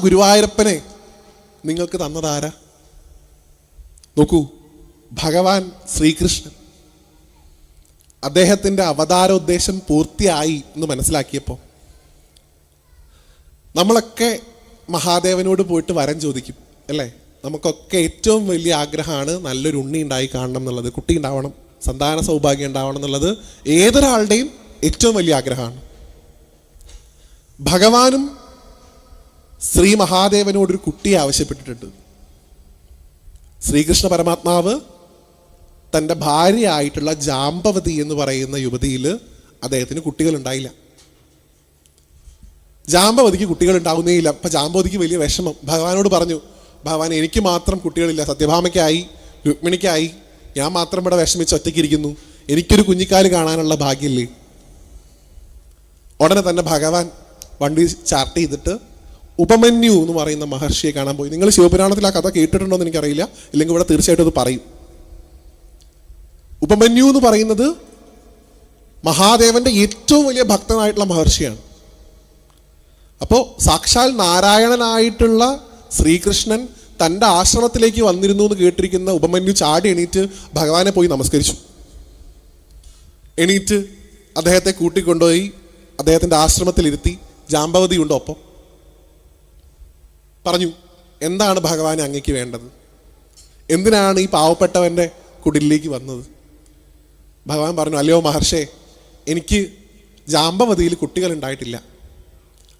ഗുരുവായൂരപ്പനെ നിങ്ങൾക്ക് തന്നതാരാ? നോക്കൂ, ഭഗവാൻ ശ്രീകൃഷ്ണൻ. അദ്ദേഹത്തിൻ്റെ അവതാരോദ്ദേശം പൂർത്തിയായി എന്ന് മനസ്സിലാക്കിയപ്പോൾ നമ്മളൊക്കെ മഹാദേവനോട് പോയിട്ട് വരം ചോദിക്കും അല്ലേ? നമുക്കൊക്കെ ഏറ്റവും വലിയ ആഗ്രഹമാണ് നല്ലൊരു ഉണ്ണി ഉണ്ടായി കാണണം എന്നുള്ളത്, കുട്ടി ഉണ്ടാവണം, സന്താന സൗഭാഗ്യം ഉണ്ടാവണം എന്നുള്ളത് ഏതൊരാളുടെയും ഏറ്റവും വലിയ ആഗ്രഹമാണ്. ഭഗവാനും ശ്രീ മഹാദേവനോടൊരു കുട്ടിയെ ആവശ്യപ്പെട്ടിട്ടുണ്ട്. ശ്രീകൃഷ്ണ പരമാത്മാവ് തൻ്റെ ഭാര്യയായിട്ടുള്ള ജാമ്പവതി എന്ന് പറയുന്ന യുവതിയിൽ അദ്ദേഹത്തിന് കുട്ടികളുണ്ടായില്ല. ജാമ്പവതിക്ക് കുട്ടികൾ ഉണ്ടാവുന്നേയില്ല. അപ്പം ജാമ്പവതിക്ക് വലിയ വിഷമം. ഭഗവാനോട് പറഞ്ഞു, ഭഗവാൻ എനിക്ക് മാത്രം കുട്ടികളില്ല, സത്യഭാമയ്ക്കായി, രുക്മിണിക്കായി, ഞാൻ മാത്രം ഇവിടെ വിഷമിച്ച് ഒറ്റയ്ക്കിരിക്കുന്നു, എനിക്കൊരു കുഞ്ഞിക്കാല് കാണാനുള്ള ഭാഗ്യമില്ലേ? ഉടനെ തന്നെ ഭഗവാൻ വണ്ടി ചാർട്ട് ചെയ്തിട്ട് ഉപമന്യു എന്ന് പറയുന്ന മഹർഷിയെ കാണാൻ പോയി. നിങ്ങൾ ശിവപുരാണത്തിൽ ആ കഥ കേട്ടിട്ടുണ്ടോ എന്ന് എനിക്കറിയില്ല, ഇല്ലെങ്കിൽ ഇവിടെ തീർച്ചയായിട്ടും അത് പറയും. ഉപമന്യു എന്ന് പറയുന്നത് മഹാദേവന്റെ ഏറ്റവും വലിയ ഭക്തനായിട്ടുള്ള മഹർഷിയാണ്. അപ്പോൾ സാക്ഷാൽ നാരായണനായിട്ടുള്ള ശ്രീകൃഷ്ണൻ തൻ്റെ ആശ്രമത്തിലേക്ക് വന്നിരുന്നു എന്ന് കേട്ടിരിക്കുന്ന ഉപമന്യു ചാടി എണീറ്റ് ഭഗവാനെ പോയി നമസ്കരിച്ചു. എണീറ്റ് അദ്ദേഹത്തെ കൂട്ടിക്കൊണ്ടുപോയി അദ്ദേഹത്തിൻ്റെ ആശ്രമത്തിലിരുത്തി. ജാമ്പവതി ഉണ്ട് ഒപ്പം. പറഞ്ഞു, എന്താണ് ഭഗവാനെ അങ്ങേക്ക് വേണ്ടത്? എന്തിനാണ് ഈ പാവപ്പെട്ടവൻ്റെ കുടിലേക്ക് വന്നത്? ഭഗവാൻ പറഞ്ഞു, അല്ലയോ മഹർഷേ, എനിക്ക് ജാമ്പവതിയിൽ കുട്ടികൾ ഉണ്ടായിട്ടില്ല.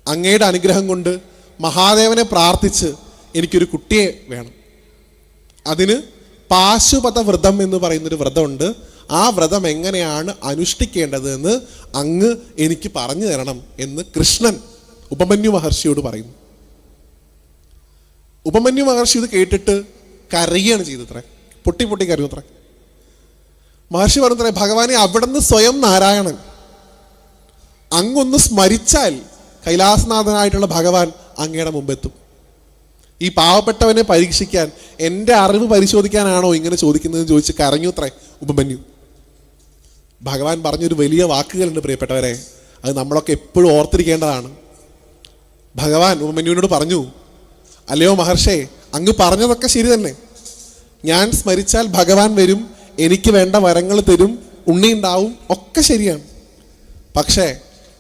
അങ്ങയുടെ അനുഗ്രഹം കൊണ്ട് മഹാദേവനെ പ്രാർത്ഥിച്ച് എനിക്കൊരു കുട്ടിയെ വേണം. അതിന് പാശുപത വ്രതം എന്ന് പറയുന്നൊരു വ്രതമുണ്ട്. ആ വ്രതം എങ്ങനെയാണ് അനുഷ്ഠിക്കേണ്ടത് എന്ന് അങ്ങ് എനിക്ക് പറഞ്ഞു തരണം എന്ന് കൃഷ്ണൻ ഉപമന്യു മഹർഷിയോട് പറയുന്നു. ഉപമന്യു മഹർഷി ഇത് കേട്ടിട്ട് കരയുകയാണ് ചെയ്തത്രേ, പൊട്ടി പൊട്ടി കരയുന്നത്രേ. മഹർഷി പറഞ്ഞത്രേ, ഭഗവാനെ, അവിടുന്ന് സ്വയം നാരായണൻ, അങ്ങൊന്ന് സ്മരിച്ചാൽ കൈലാസനാഥനായിട്ടുള്ള ഭഗവാൻ അങ്ങയുടെ മുമ്പെത്തും. ഈ പാവപ്പെട്ടവനെ പരീക്ഷിക്കാൻ, എൻ്റെ അറിവ് പരിശോധിക്കാനാണോ ഇങ്ങനെ ചോദിക്കുന്നതെന്ന് ചോദിച്ച് കരഞ്ഞുത്രേ ഉപമന്യു. ഭഗവാൻ പറഞ്ഞൊരു വലിയ വാക്കുകളുണ്ട് പ്രിയപ്പെട്ടവരെ, അത് നമ്മളൊക്കെ എപ്പോഴും ഓർത്തിരിക്കേണ്ടതാണ്. ഭഗവാൻ ഉപമന്യുവിനോട് പറഞ്ഞു, അല്ലയോ മഹർഷേ, അങ്ങ് പറഞ്ഞതൊക്കെ ശരി തന്നെ. ഞാൻ സ്മരിച്ചാൽ ഭഗവാൻ വരും, എനിക്ക് വേണ്ട വരങ്ങൾ തരും, ഉണ്ണി ഉണ്ടാവും, ഒക്കെ ശരിയാണ്. പക്ഷേ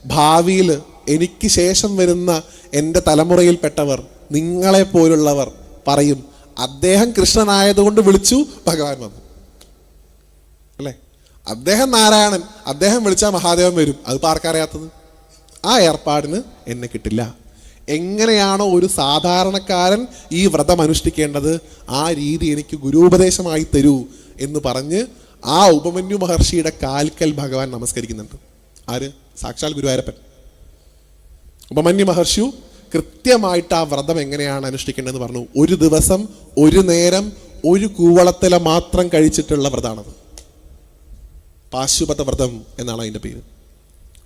ഭാവിയിൽ എനിക്ക് ശേഷം വരുന്ന എൻ്റെ തലമുറയിൽപ്പെട്ടവർ, നിങ്ങളെപ്പോലുള്ളവർ പറയും, അദ്ദേഹം കൃഷ്ണനായതുകൊണ്ട് വിളിച്ചു, ഭഗവാൻ വന്നു അല്ലേ? അദ്ദേഹം നാരായണൻ, അദ്ദേഹം വിളിച്ചാൽ മഹാദേവൻ വരും. അത് പാർക്കറിയാത്തത്? ആ ഏർപ്പാടിന് എന്നെ കിട്ടില്ല. എങ്ങനെയാണോ ഒരു സാധാരണക്കാരൻ ഈ വ്രതം അനുഷ്ഠിക്കേണ്ടത്, ആ രീതി എനിക്ക് ഗുരുപദേശമായി തരൂ എന്ന് പറഞ്ഞ് ആ ഉപമന്യു മഹർഷിയുടെ കാൽക്കൽ ഭഗവാൻ നമസ്കരിക്കുന്നുണ്ട്. ആര്? സാക്ഷാൽ ഗുരുവായൂരപ്പൻ. ഉപമന്യു മഹർഷി കൃത്യമായിട്ട് ആ വ്രതം എങ്ങനെയാണ് അനുഷ്ഠിക്കേണ്ടതെന്ന് പറഞ്ഞു. ഒരു ദിവസം ഒരു നേരം ഒരു കൂവളത്തില മാത്രം കഴിച്ചിട്ടുള്ള വ്രതമാണത്. പാശുപത വ്രതം എന്നാണ് അതിൻ്റെ പേര്.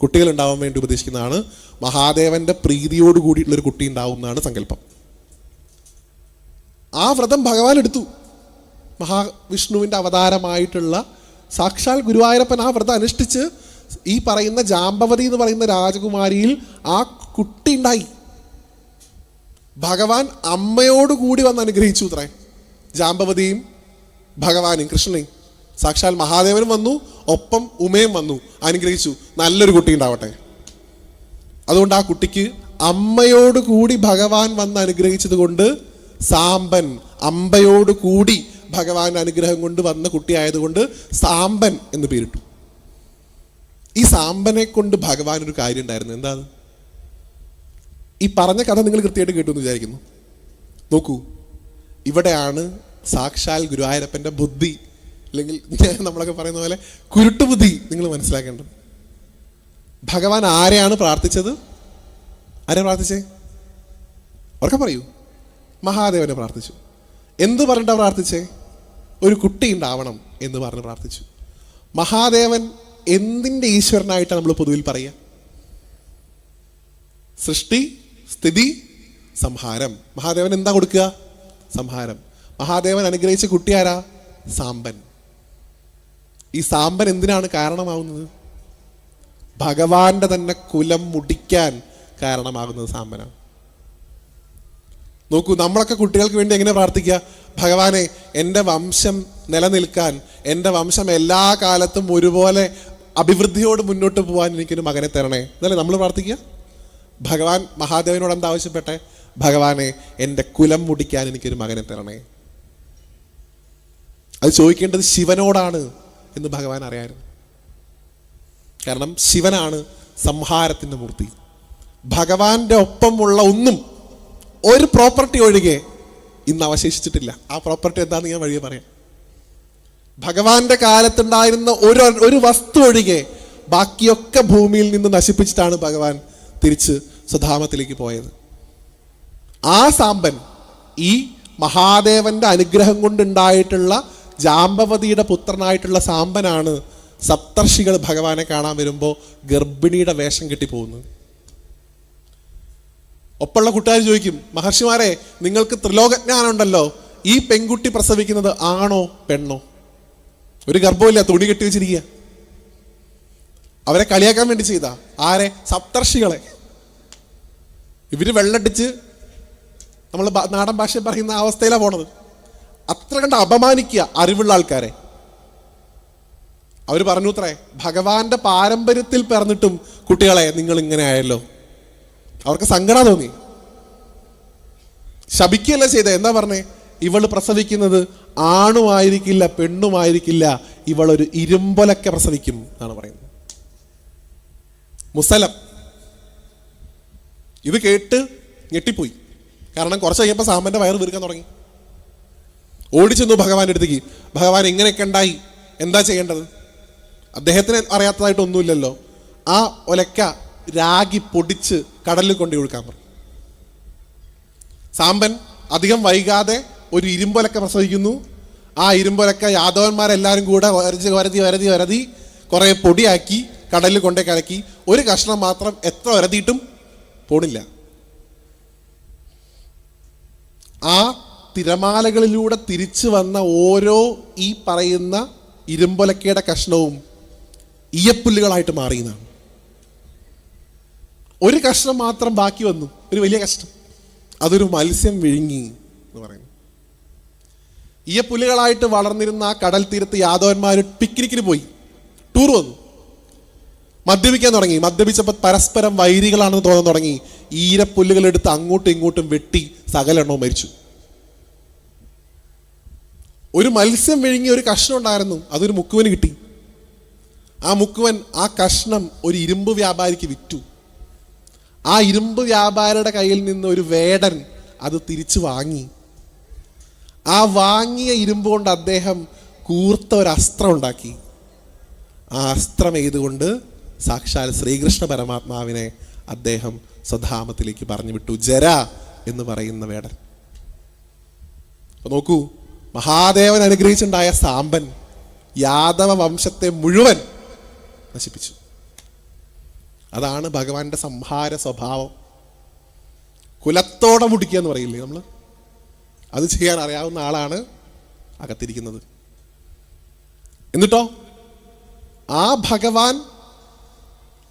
കുട്ടികൾ ഉണ്ടാവാൻ വേണ്ടി ഉപദേശിക്കുന്നതാണ്. മഹാദേവന്റെ പ്രീതിയോട് കൂടിയിട്ടുള്ളൊരു കുട്ടി ഉണ്ടാവും എന്നാണ് സങ്കല്പം. ആ വ്രതം ഭഗവാൻ എടുത്തു. മഹാവിഷ്ണുവിൻ്റെ അവതാരമായിട്ടുള്ള സാക്ഷാൽ ഗുരുവായൂരപ്പൻ ആ വ്രതം അനുഷ്ഠിച്ച് ഈ പറയുന്ന ജാമ്പവതി എന്ന് പറയുന്ന രാജകുമാരിയിൽ ആ കുട്ടി ഉണ്ടായി. ഭഗവാൻ അമ്മയോടുകൂടി വന്ന് അനുഗ്രഹിച്ചു അത്രേ. ജാമ്പവതിയും ഭഗവാനും കൃഷ്ണനെയും. സാക്ഷാൽ മഹാദേവനും വന്നു, ഒപ്പം ഉമയും വന്നു, അനുഗ്രഹിച്ചു, നല്ലൊരു കുട്ടി ഉണ്ടാവട്ടെ. അതുകൊണ്ട് ആ കുട്ടിക്ക് അമ്മയോടുകൂടി ഭഗവാൻ വന്ന് അനുഗ്രഹിച്ചത് കൊണ്ട് സാമ്പൻ, അമ്പയോടുകൂടി ഭഗവാന്റെ അനുഗ്രഹം കൊണ്ട് വന്ന കുട്ടിയായതുകൊണ്ട് സാമ്പൻ എന്ന് പേരിട്ടു. ഈ സാമ്പനെ കൊണ്ട് ഭഗവാൻ ഒരു കാര്യം ഉണ്ടായിരുന്നു. എന്താ? ഈ പറഞ്ഞ കഥ നിങ്ങൾ കൃത്യമായിട്ട് കേട്ടു എന്ന് വിചാരിക്കുന്നു. നോക്കൂ, ഇവിടെയാണ് സാക്ഷാൽ ഗുരുവായൂരപ്പൻ്റെ ബുദ്ധി, അല്ലെങ്കിൽ നമ്മളൊക്കെ പറയുന്ന പോലെ കുരുട്ടുബുദ്ധി നിങ്ങൾ മനസ്സിലാക്കേണ്ടത്. ഭഗവാൻ ആരെയാണ് പ്രാർത്ഥിച്ചത്? ആരെ പ്രാർത്ഥിച്ചേ? ഉറക്കെ പറയൂ. മഹാദേവനെ പ്രാർത്ഥിച്ചു. എന്ത് പറഞ്ഞിട്ടാ പ്രാർത്ഥിച്ചേ? ഒരു കുട്ടി ഉണ്ടാവണം എന്ന് പറഞ്ഞ് പ്രാർത്ഥിച്ചു. മഹാദേവൻ എന്തിൻ്റെ ഈശ്വരനായിട്ടാണ് നമ്മൾ പൊതുവിൽ പറയുക? സൃഷ്ടി, സ്ഥിതി, സംഹാരം. മഹാദേവൻ എന്താ കൊടുക്കുക? സംഹാരം. മഹാദേവൻ അനുഗ്രഹിച്ച കുട്ടി ആരാ? സാമ്പൻ. ഈ സാമ്പൻ എന്തിനാണ് കാരണമാവുന്നത്? ഭഗവാന്റെ തന്നെ കുലം മുടിക്കാൻ കാരണമാകുന്നത് സാമ്പനാണ്. നോക്കൂ, നമ്മളൊക്കെ കുട്ടികൾക്ക് വേണ്ടി എങ്ങനെ പ്രാർത്ഥിക്കുക? ഭഗവാനെ, എൻ്റെ വംശം നിലനിൽക്കാൻ, എൻ്റെ വംശം എല്ലാ കാലത്തും ഒരുപോലെ അഭിവൃദ്ധിയോട് മുന്നോട്ട് പോകാൻ എനിക്കൊരു മകനെ തരണേ എന്നല്ലേ നമ്മൾ പ്രാർത്ഥിക്കുക? ഭഗവാൻ മഹാദേവനോട് എന്താ ആവശ്യപ്പെട്ടെ? ഭഗവാനെ, എൻ്റെ കുലം മുടിക്കാൻ എനിക്കൊരു മകനെ തരണേ. അത് ചോദിക്കേണ്ടത് ശിവനോടാണ് എന്ന് ഭഗവാൻ അറിയായിരുന്നു. കാരണം ശിവനാണ് സംഹാരത്തിൻ്റെ മൂർത്തി. ഭഗവാന്റെ ഒപ്പമുള്ള ഒന്നും, ഒരു പ്രോപ്പർട്ടി ഒഴികെ ഇന്ന് അവശേഷിച്ചിട്ടില്ല. ആ പ്രോപ്പർട്ടി എന്താണെന്ന് ഞാൻ വഴിയെ പറയാം. ഭഗവാന്റെ കാലത്തുണ്ടായിരുന്ന ഒരു വസ്തു ഒഴികെ ബാക്കിയൊക്കെ ഭൂമിയിൽ നിന്ന് നശിപ്പിച്ചിട്ടാണ് ഭഗവാൻ തിരിച്ച് സ്വധാമത്തിലേക്ക് പോയത്. ആ സാമ്പൻ, ഈ മഹാദേവന്റെ അനുഗ്രഹം കൊണ്ടുണ്ടായിട്ടുള്ള ജാമ്പവതിയുടെ പുത്രനായിട്ടുള്ള സാമ്പനാണ് സപ്തർഷികൾ ഭഗവാനെ കാണാൻ വരുമ്പോൾ ഗർഭിണിയുടെ വേഷം കെട്ടിപ്പോകുന്നത്. ഒപ്പമുള്ള കൂട്ടുകാർ ചോദിക്കും, മഹർഷിമാരെ, നിങ്ങൾക്ക് ത്രിലോകജ്ഞാനം ഉണ്ടല്ലോ, ഈ പെൺകുട്ടി പ്രസവിക്കുന്നത് ആണോ പെണ്ണോ? ഒരു ഗർഭമില്ല, തുണി കെട്ടി വെച്ചിരിക്കുക. അവരെ കളിയാക്കാൻ വേണ്ടി ചെയ്ത ആരെ? സപ്തർഷികളെ. ഇവര് വെള്ളടിച്ച് നമ്മൾ നാടൻ ഭാഷ പറയുന്ന അവസ്ഥയിലാണ് പോണത്. അത്ര കണ്ട് അപമാനിക്കുക അറിവുള്ള ആൾക്കാരെ. അവർ പറഞ്ഞു അത്രേ, ഭഗവാന്റെ പാരമ്പര്യത്തിൽ പിറന്നിട്ടും കുട്ടികളെ നിങ്ങൾ ഇങ്ങനെ ആയല്ലോ. അവർക്ക് സങ്കടം തോന്നി. ശപിക്കുകയല്ല ചെയ്തേ. എന്താ പറഞ്ഞേ? ഇവള് പ്രസവിക്കുന്നത് ആണുമായിരിക്കില്ല പെണ്ണുമായിരിക്കില്ല, ഇവളൊരു ഇരുമ്പൊലക്കെ പ്രസവിക്കും എന്നാണ് പറയുന്നത്. മുസലം ഇത് കേട്ട് ഞെട്ടിപ്പോയി. കാരണം കുറച്ച് കഴിയുമ്പോൾ സാമ്പന്റെ വയറ് വീർക്കാൻ തുടങ്ങി. ഓടിച്ചെന്നു ഭഗവാന്റെ അടുത്തേക്ക്. ഭഗവാൻ ഇങ്ങനെയൊക്കെ ഉണ്ടായി, എന്താ ചെയ്യേണ്ടത്? അദ്ദേഹത്തിന് അറിയാത്തതായിട്ടൊന്നുമില്ലല്ലോ. ആ ഒലക്ക രാഗി പൊടിച്ച് കടലിൽ കൊണ്ട് ഒഴുക്കാൻ പറഞ്ഞു. സാമ്പൻ അധികം വൈകാതെ ഒരു ഇരുമ്പൊലക്ക പ്രസവിക്കുന്നു. ആ ഇരുമ്പൊലക്ക യാദവന്മാരെല്ലാവരും കൂടെ വരതി കുറെ പൊടിയാക്കി കടലിൽ കൊണ്ടേ കലക്കി. ഒരു കഷ്ണം മാത്രം എത്ര വരതിയിട്ടും പോണില്ല. ആ തിരമാലകളിലൂടെ തിരിച്ചു വന്ന ഓരോ ഈ പറയുന്ന ഇരുമ്പൊലക്കയുടെ കഷ്ണവും ഈയപ്പുല്ലുകളായിട്ട് മാറിയെന്നാണ്. ഒരു കഷ്ണം മാത്രം ബാക്കി വന്നു, ഒരു വലിയ കഷ്ണം. അതൊരു മത്സ്യം വിഴുങ്ങി എന്ന് പറയുന്നു. ഈയപ്പുല്ലുകളായിട്ട് വളർന്നിരുന്ന ആ കടൽ തീരത്ത് യാദവന്മാർ പിക്നിക്കിന് പോയി, ടൂർ വന്നു, മദ്യപിക്കാൻ തുടങ്ങി. മദ്യപിച്ചപ്പോൾ പരസ്പരം വൈരികളാണെന്ന് തോന്നാൻ തുടങ്ങി. ഈരപ്പുല്ലുകൾ എടുത്ത് അങ്ങോട്ടും ഇങ്ങോട്ടും വെട്ടി സകലെണ്ണവും മരിച്ചു. ഒരു മത്സ്യം വിഴുങ്ങി ഒരു കഷ്ണം ഉണ്ടായിരുന്നു, അതൊരു മുക്കുവന് കിട്ടി. ആ മുക്കുവൻ ആ കഷ്ണം ഒരു ഇരുമ്പ് വ്യാപാരിക്ക് വിറ്റു. ആ ഇരുമ്പ് വ്യാപാരിയുടെ കയ്യിൽ നിന്ന് ഒരു വേടൻ അത് തിരിച്ചു വാങ്ങി. ആ വാങ്ങിയ ഇരുമ്പ് കൊണ്ട് അദ്ദേഹം കൂർത്ത ഒരു അസ്ത്രം ഉണ്ടാക്കി. ആ അസ്ത്രം ഏതുകൊണ്ട് സാക്ഷാൽ ശ്രീകൃഷ്ണ പരമാത്മാവിനെ അദ്ദേഹം സ്വധാമത്തിലേക്ക് പറഞ്ഞു വിട്ടു. ജര എന്ന് പറയുന്ന വേടൻ. അപ്പൊ നോക്കൂ, മഹാദേവൻ അനുഗ്രഹിച്ചുണ്ടായ സാമ്പൻ യാദവ വംശത്തെ മുഴുവൻ നശിപ്പിച്ചു. അതാണ് ഭഗവാന്റെ സംഹാര സ്വഭാവം. കുലത്തോടെ മുടിക്കുക എന്ന് പറയില്ലേ നമ്മൾ, അത് ചെയ്യാൻ അറിയാവുന്ന ആളാണ് അകത്തിരിക്കുന്നത്. എന്നിട്ടോ ആ ഭഗവാൻ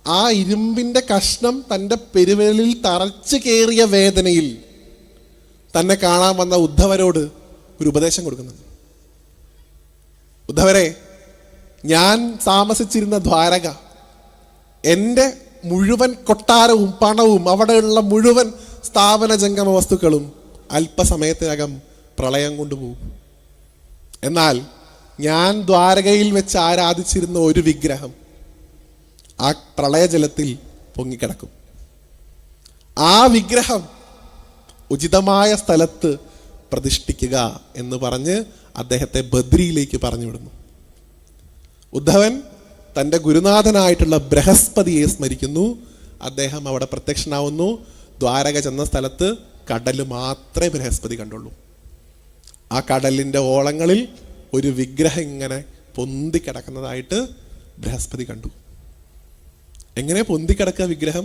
ആ ഇരുമ്പിന്റെ കഷ്ണം തൻ്റെ പെരുവിരലിൽ തറച്ചു കയറിയ വേദനയിൽ തന്നെ കാണാൻ വന്ന ഉദ്ധവരോട് ഒരു ഉപദേശം കൊടുക്കുന്നുണ്ട്. ഉദ്ധവരെ, ഞാൻ താമസിച്ചിരുന്ന ദ്വാരക, എൻ്റെ മുഴുവൻ കൊട്ടാരവും പണവും അവിടെയുള്ള മുഴുവൻ സ്ഥാപന ജംഗമ വസ്തുക്കളും അല്പസമയത്തിനകം പ്രളയം കൊണ്ടുപോകും. എന്നാൽ ഞാൻ ദ്വാരകയിൽ വെച്ച് ആരാധിച്ചിരുന്ന ഒരു വിഗ്രഹം ആ പ്രളയജലത്തിൽ പൊങ്ങിക്കിടക്കും. ആ വിഗ്രഹം ഉചിതമായ സ്ഥലത്ത് പ്രതിഷ്ഠിക്കുക എന്ന് പറഞ്ഞ് അദ്ദേഹത്തെ ബദ്രിയിലേക്ക് പറഞ്ഞു വിടുന്നു. ഉദ്ധവൻ തൻ്റെ ഗുരുനാഥനായിട്ടുള്ള ബൃഹസ്പതിയെ സ്മരിക്കുന്നു. അദ്ദേഹം അവിടെ പ്രത്യക്ഷനാവുന്നു. ദ്വാരക ചെന്ന സ്ഥലത്ത് കടൽ മാത്രമേ ബൃഹസ്പതി കണ്ടുള്ളൂ. ആ കടലിൻ്റെ ഓളങ്ങളിൽ ഒരു വിഗ്രഹം ഇങ്ങനെ പൊന്തിക്കിടക്കുന്നതായിട്ട് ബൃഹസ്പതി കണ്ടു. എങ്ങനെ പൊന്തിക്കിടക്കുക വിഗ്രഹം?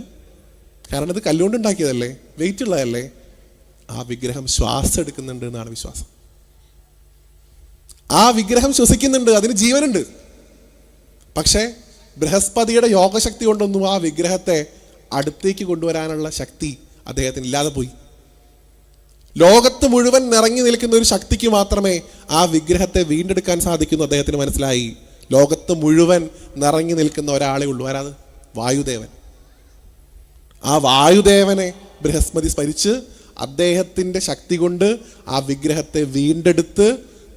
കാരണം ഇത് കല്ലുകൊണ്ടുണ്ടാക്കിയതല്ലേ, വെയിറ്റ് ഉള്ളതല്ലേ. ആ വിഗ്രഹം ശ്വാസം എടുക്കുന്നുണ്ട് എന്നാണ് വിശ്വാസം. ആ വിഗ്രഹം ശ്വസിക്കുന്നുണ്ട്, അതിന് ജീവനുണ്ട്. പക്ഷേ ബൃഹസ്പതിയുടെ യോഗശക്തി കൊണ്ടൊന്നും ആ വിഗ്രഹത്തെ അടുത്തേക്ക് കൊണ്ടുവരാനുള്ള ശക്തി അദ്ദേഹത്തിന് ഇല്ലാതെ പോയി. ലോകത്ത് മുഴുവൻ നിറങ്ങി നിൽക്കുന്ന ഒരു ശക്തിക്ക് മാത്രമേ ആ വിഗ്രഹത്തെ വീണ്ടെടുക്കാൻ സാധിക്കുന്നു. അദ്ദേഹത്തിന് മനസ്സിലായി. ലോകത്ത് മുഴുവൻ നിറങ്ങി നിൽക്കുന്ന ഒരാളെ ഉള്ളൂ. ആരാത്? വായുദേവൻ. ആ വായുദേവനെ ബൃഹസ്പതി സ്മരിച്ച് അദ്ദേഹത്തിൻ്റെ ശക്തി കൊണ്ട് ആ വിഗ്രഹത്തെ വീണ്ടെടുത്ത്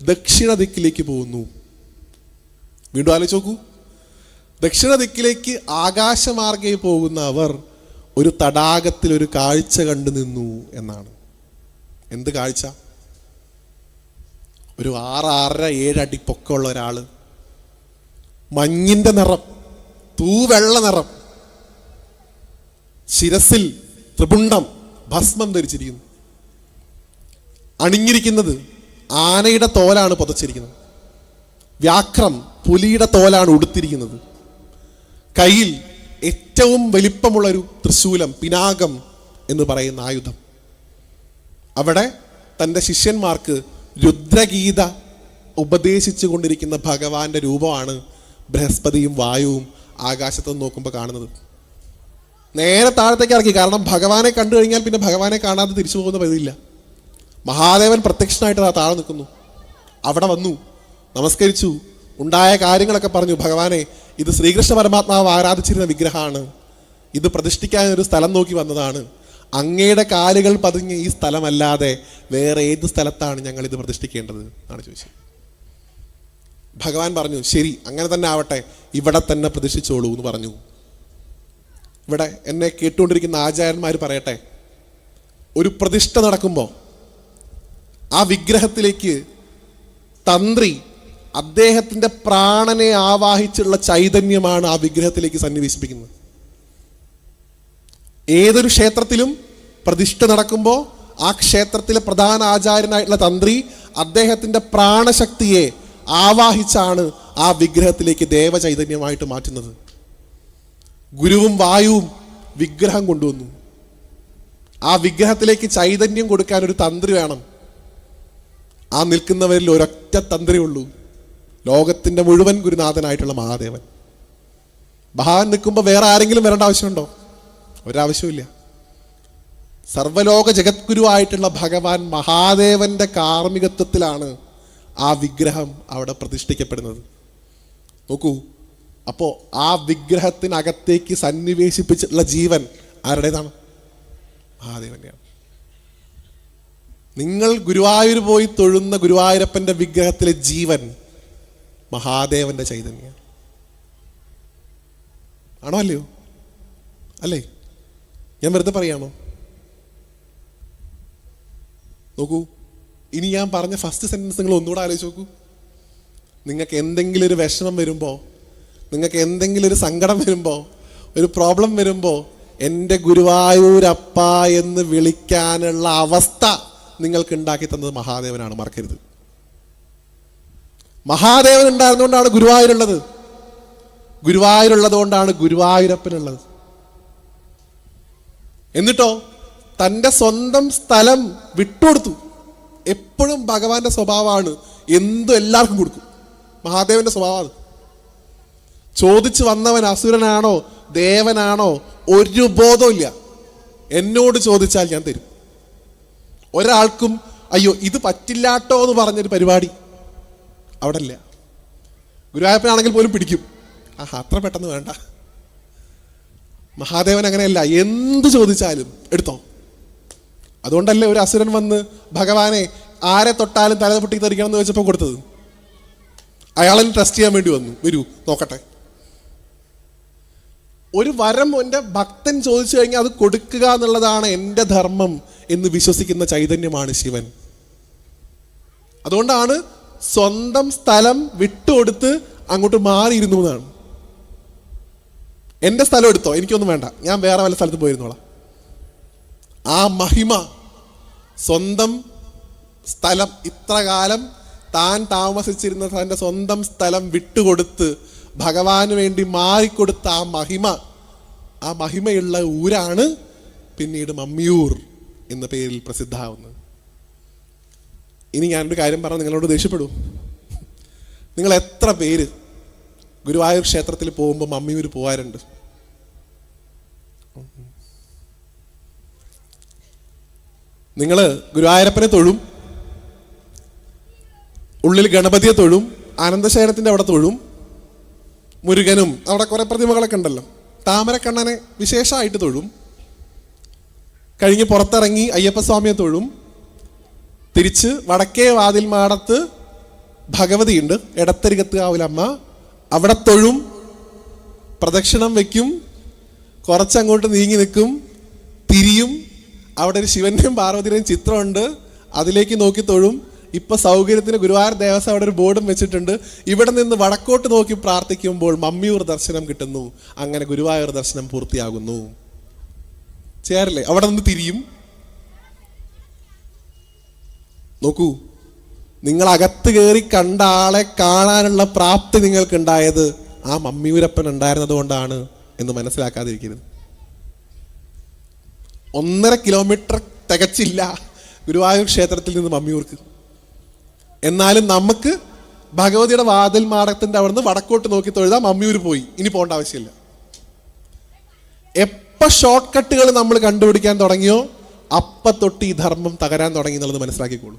ദക്ഷിണ ദിക്കിലേക്ക് പോകുന്നു. വീണ്ടും ആലോചിച്ച് നോക്കൂ. ദക്ഷിണ ദിക്കിലേക്ക് ആകാശമാർഗേ പോകുന്ന അവർ ഒരു തടാകത്തിൽ ഒരു കാഴ്ച കണ്ടു നിന്നു എന്നാണ്. എന്ത് കാഴ്ച? ഒരു 6-6.5 അടി പൊക്കമുള്ള ഒരാള്, മഞ്ഞിന്റെ നിറം, തൂവെള്ള നിറം, ശിരസിൽ ത്രിപുണ്ഡം ഭസ്മം ധരിച്ചിരിക്കുന്നു. അണിഞ്ഞിരിക്കുന്നത് ആനയുടെ തോലാണ് പുതച്ചിരിക്കുന്നത്. വ്യാഘ്രം പുലിയുടെ തോലാണ് ഉടുത്തിരിക്കുന്നത്. കയ്യിൽ ഏറ്റവും വലിപ്പമുള്ളൊരു തൃശൂലം, പിനാകം എന്ന് പറയുന്ന ആയുധം. അവിടെ തൻ്റെ ശിഷ്യന്മാർക്ക് രുദ്രഗീത ഉപദേശിച്ചു കൊണ്ടിരിക്കുന്ന ഭഗവാന്റെ രൂപമാണ് ബൃഹസ്പതിയും വായുവും ആകാശത്ത് നോക്കുമ്പോൾ കാണുന്നത്. നേരെ താഴത്തേക്ക് ഇറക്കി. കാരണം ഭഗവാനെ കണ്ടു കഴിഞ്ഞാൽ പിന്നെ ഭഗവാനെ കാണാതെ തിരിച്ചു പോകുന്ന പതിവില്ല. മഹാദേവൻ പ്രത്യക്ഷനായിട്ട് താഴെ നിൽക്കുന്നു. അവിടെ വന്നു, നമസ്കരിച്ചു, ഉണ്ടായ കാര്യങ്ങളൊക്കെ പറഞ്ഞു. ഭഗവാനെ, ഇത് ശ്രീകൃഷ്ണ പരമാത്മാവ് ആരാധിച്ചിരുന്ന വിഗ്രഹമാണ്, ഇത് പ്രതിഷ്ഠിക്കാൻ ഒരു സ്ഥലം നോക്കി വന്നതാണ്. അങ്ങയുടെ കാലുകൾ പതിഞ്ഞ ഈ സ്ഥലമല്ലാതെ വേറെ ഏത് സ്ഥലത്താണ് ഞങ്ങൾ ഇത് പ്രതിഷ്ഠിക്കേണ്ടത് എന്നാണ് ചോദിച്ചത്. ഭഗവാൻ പറഞ്ഞു, ശരി, അങ്ങനെ തന്നെ ആവട്ടെ, ഇവിടെ തന്നെ പ്രതിഷ്ഠിച്ചോളൂ എന്ന് പറഞ്ഞു. ഇവിടെ എന്നെ കേട്ടുകൊണ്ടിരിക്കുന്ന ആചാര്യന്മാർ പറയട്ടെ, ഒരു പ്രതിഷ്ഠ നടക്കുമ്പോൾ ആ വിഗ്രഹത്തിലേക്ക് തന്ത്രി അദ്ദേഹത്തിൻ്റെ പ്രാണനെ ആവാഹിച്ചുള്ള ചൈതന്യമാണ് ആ വിഗ്രഹത്തിലേക്ക് സന്നിവേശിപ്പിക്കുന്നത്. ഏതൊരു ക്ഷേത്രത്തിലും പ്രതിഷ്ഠ നടക്കുമ്പോൾ ആ ക്ഷേത്രത്തിലെ പ്രധാന ആചാര്യനായിട്ടുള്ള തന്ത്രി അദ്ദേഹത്തിൻ്റെ പ്രാണശക്തിയെ ആവാഹിച്ചാണ് ആ വിഗ്രഹത്തിലേക്ക് ദേവചൈതന്യമായിട്ട് മാറ്റുന്നത്. ഗുരുവും വായുവും വിഗ്രഹം കൊണ്ടുവന്നു. ആ വിഗ്രഹത്തിലേക്ക് ചൈതന്യം കൊടുക്കാൻ ഒരു തന്ത്രി വേണം. ആ നിൽക്കുന്നവരിൽ ഒരൊറ്റ തന്ത്രിയേ ഉള്ളൂ, ലോകത്തിൻ്റെ മുഴുവൻ ഗുരുനാഥനായിട്ടുള്ള മഹാദേവൻ. ഭഗവാൻ നിൽക്കുമ്പോൾ വേറെ ആരെങ്കിലും വരേണ്ട ആവശ്യമുണ്ടോ? ഒരാവശ്യമില്ല. സർവലോക ജഗദ്ഗുരുവായിട്ടുള്ള ഭഗവാൻ മഹാദേവന്റെ കാർമ്മികത്വത്തിലാണ് ആ വിഗ്രഹം അവിടെ പ്രതിഷ്ഠിക്കപ്പെടുന്നത്. നോക്കൂ, അപ്പോൾ ആ വിഗ്രഹത്തിനകത്തേക്ക് സന്നിവേശിപ്പിച്ചിട്ടുള്ള ജീവൻ ആരുടേതാണ്? മഹാദേവന്റെയാണ്. നിങ്ങൾ ഗുരുവായൂർ പോയി തൊഴുന്ന ഗുരുവായൂരപ്പന്റെ വിഗ്രഹത്തിലെ ജീവൻ മഹാദേവന്റെ ചൈതന്യം ആണോ? അല്ലയോ? അല്ലേ? ഞാൻ വെറുതെ പറയാമോ? നോക്കൂ, ഇനി ഞാൻ പറഞ്ഞ ഫസ്റ്റ് സെന്റൻസ് നിങ്ങൾ ഒന്നുകൂടെ ആലോചിച്ച് നോക്കൂ. നിങ്ങൾക്ക് എന്തെങ്കിലും ഒരു വിഷമം വരുമ്പോൾ, നിങ്ങൾക്ക് എന്തെങ്കിലും ഒരു സങ്കടം വരുമ്പോൾ, ഒരു പ്രോബ്ലം വരുമ്പോൾ എൻ്റെ ഗുരുവായൂരപ്പ എന്ന് വിളിക്കാനുള്ള അവസ്ഥ നിങ്ങൾക്ക് ഉണ്ടാക്കി തന്നത് മഹാദേവനാണ്, മറക്കരുത്. മഹാദേവൻ ഉണ്ടായിരുന്നുകൊണ്ടാണ് ഗുരുവായൂരുള്ളത്. ഗുരുവായൂരുള്ളത് കൊണ്ടാണ് ഗുരുവായൂരപ്പനുള്ളത്. എന്നിട്ടോ തൻ്റെ സ്വന്തം സ്ഥലം വിട്ടുകൊടുത്തു. എപ്പോഴും ഭഗവാന്റെ സ്വഭാവമാണ് എന്തും എല്ലാവർക്കും കൊടുക്കും. മഹാദേവന്റെ സ്വഭാവം. ചോദിച്ചു വന്നവൻ അസുരനാണോ ദേവനാണോ ഒരു ബോധമില്ല. എന്നോട് ചോദിച്ചാൽ ഞാൻ തരും. ഒരാൾക്കും അയ്യോ ഇത് പറ്റില്ലാട്ടോ എന്ന് പറഞ്ഞൊരു പരിപാടി അവിടെ ഇല്ല. ഗുരുവായൂരപ്പനാണെങ്കിൽ പോലും പിടിക്കും. അത്ര പെട്ടെന്ന് വേണ്ട. മഹാദേവൻ അങ്ങനെയല്ല, എന്ത് ചോദിച്ചാലും എടുത്തോ. അതുകൊണ്ടല്ലേ ഒരു അസുരൻ വന്ന് ഭഗവാനെ ആരെ തൊട്ടാലും തല പൊട്ടി തെറിക്കണം എന്ന് വെച്ചപ്പോൾ കൊടുത്തത്. അയാളെന്നെ ടെസ്റ്റ് ചെയ്യാൻ വേണ്ടി വന്നു. വരൂ നോക്കട്ടെ. ഒരു വരം എൻ്റെ ഭക്തൻ ചോദിച്ചു കഴിഞ്ഞാൽ അത് കൊടുക്കുക എന്നുള്ളതാണ് എൻ്റെ ധർമ്മം എന്ന് വിശ്വസിക്കുന്ന ചൈതന്യമാണ് ശിവൻ. അതുകൊണ്ടാണ് സ്വന്തം സ്ഥലം വിട്ടുകൊടുത്ത് അങ്ങോട്ട് മാറിയിരുന്നു എന്നാണ്. എൻ്റെ സ്ഥലം എടുത്തോ, എനിക്കൊന്നും വേണ്ട, ഞാൻ വേറെ വല്ല സ്ഥലത്ത് പോയിരുന്നോളാം. ആ മഹിമ, സ്വന്തം സ്ഥലം, ഇത്ര കാലം താൻ താമസിച്ചിരുന്ന തൻ്റെ സ്വന്തം സ്ഥലം വിട്ടുകൊടുത്ത് ഭഗവാന് വേണ്ടി മാറിക്കൊടുത്ത ആ മഹിമയുള്ള ഊരാണ് പിന്നീട് മമ്മിയൂർ എന്ന പേരിൽ പ്രസിദ്ധമാവുന്നത്. ഇനി ഞാനൊരു കാര്യം പറഞ്ഞാൽ നിങ്ങളോട് ദേഷ്യപ്പെടൂ. നിങ്ങൾ എത്ര പേര് ഗുരുവായൂർ ക്ഷേത്രത്തിൽ പോകുമ്പോൾ മമ്മിയൂർ പോകാറുണ്ട്? നിങ്ങൾ ഗുരുവായൂരപ്പനെ തൊഴും, ഉള്ളിൽ ഗണപതിയെ തൊഴും, ആനന്ദശയനത്തിൻ്റെ അവിടെ തൊഴും, മുരുകനും അവിടെ കുറേ പ്രതിമകളൊക്കെ ഉണ്ടല്ലോ, താമരക്കണ്ണനെ വിശേഷമായിട്ട് തൊഴും, കഴിഞ്ഞ് പുറത്തിറങ്ങി അയ്യപ്പസ്വാമിയെ തൊഴും, തിരിച്ച് വടക്കേ വാതിൽ മാടത്ത് ഭഗവതിയുണ്ട്, എടത്തരികത്ത് കാവിലമ്മ, അവിടെ തൊഴും, പ്രദക്ഷിണം വയ്ക്കും, കുറച്ചങ്ങോട്ട് നീങ്ങി നിൽക്കും, തിരിയും, അവിടെ ഒരു ശിവന്റെയും പാർവതിയുടെയും ചിത്രമുണ്ട്, അതിലേക്ക് നോക്കി തൊഴും. ഇപ്പൊ സൗകര്യത്തിന് ഗുരുവായൂർ ദേവസ്വം അവിടെ ഒരു ബോർഡും വെച്ചിട്ടുണ്ട്, ഇവിടെ നിന്ന് വടക്കോട്ട് നോക്കി പ്രാർത്ഥിക്കുമ്പോൾ മമ്മിയൂർ ദർശനം കിട്ടുന്നു. അങ്ങനെ ഗുരുവായൂർ ദർശനം പൂർത്തിയാകുന്നു. ചെയ്യാറില്ലേ? അവിടെ നിന്ന് തിരിയും. നോക്കൂ, നിങ്ങൾ അകത്ത് കയറി കണ്ട ആളെ കാണാനുള്ള പ്രാപ്തി നിങ്ങൾക്കുണ്ടായത് ആ മമ്മിയൂരപ്പൻ ഉണ്ടായിരുന്നത് കൊണ്ടാണ് എന്ന് മനസ്സിലാക്കാതിരിക്കരുത്. 1.5 കിലോമീറ്റർ തികച്ചില്ല ഗുരുവായൂർ ക്ഷേത്രത്തിൽ നിന്ന് മമ്മിയൂർക്ക്. എന്നാലും നമുക്ക് ഭഗവതിയുടെ വാതിൽ മാടത്തിന്റെ അവിടുന്ന് വടക്കോട്ട് നോക്കി തൊഴുതാൽ മമ്മിയൂർ പോയി, ഇനി പോകേണ്ട ആവശ്യമില്ല. എപ്പോൾ ഷോർട്ട് കട്ടുകൾ നമ്മൾ കണ്ടുപിടിക്കാൻ തുടങ്ങിയോ അപ്പം തൊട്ട് ഈ ധർമ്മം തകരാൻ തുടങ്ങി എന്നുള്ളത് മനസ്സിലാക്കിക്കോളൂ.